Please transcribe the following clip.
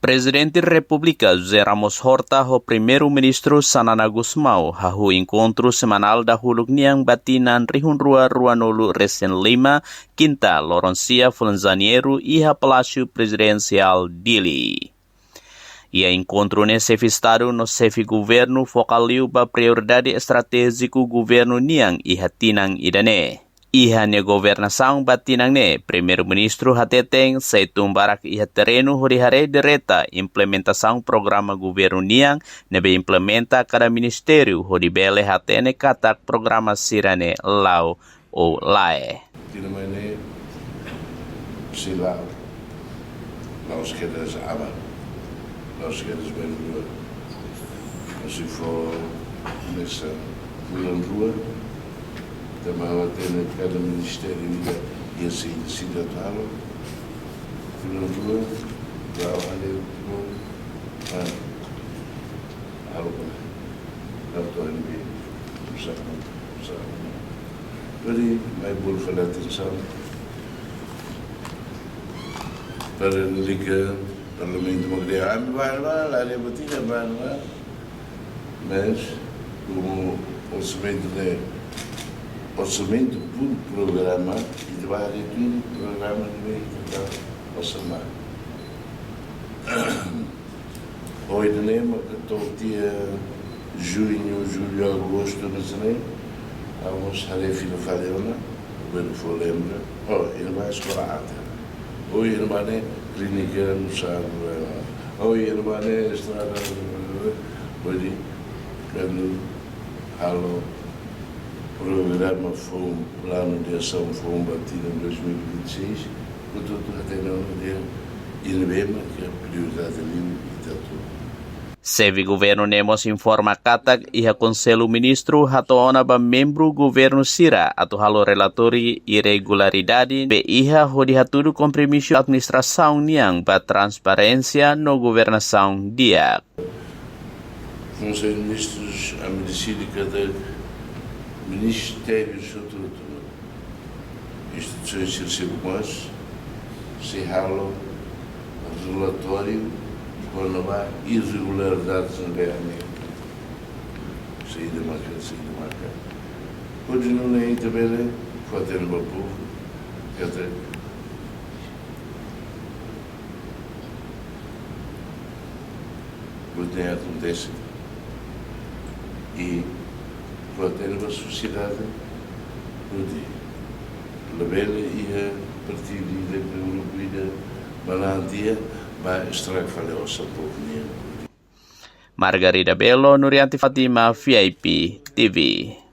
Presidente da República José Ramos Horta o primeiro-ministro Sanana Gusmao hahu encontro semanal da huluk niang batinan rihun rua ruanolu Resen Lima, Quinta Loroncia Fulanzanieru e Palácio Presidencial Dili. E a encontro nesse estado no chefe governo focaliu ba prioridade estratégico governo niang e hatinang idane. Iha ne governação batinang ne, primeiro-ministro hateteng seitum barak iha terreno horihare direta implementação programa governo niang nebe implementa cada ministério horibele hatene katak programa sirane lau ou lae. Tinamane silao, nós queres ama, nós queres bem rua, se for nessa rua também ela tem cada ministério e assim cidadão na rua lá ali algo não estou em bem sabe ali mais bom falar atenção para ligar parlamento magreano vai lá ali botinha vai lá mas como orçamento por programa e de vários programas de meio de orçamento. Hoje nem que estou dia junho, julho, agosto, não sei, vamos a refino faliona, o bem for lembra, ele vai escolar até. Hoje ele vai clínica no sábado, hoje ele vai estrada, hoje quando halo programa foi um plano de ação foi batido em 2026, portanto até não de INBEMA, que é a prioridade ali e tudo. Sevi governo nemos informa katak iha konselu ministro hatoona ba membro governo sira atau halo relatori irregularidade be iha hodihatudu kompromisso administração niang ba transparência no governação dia. Conselho de Ministros a medicina cada Ministério Estrutura, instituições circulares, se ralo relatório quando há irregularidades no BNE. Saída marca. Hoje não é também, pode ter uma povo, quer dizer, o que acontece e pode ter uma sociedade onde a bela e a partir da grupo e da balantia vai extrair falha ao seu povo. Margarida Bello, Nurianti Fatima, VIP TV.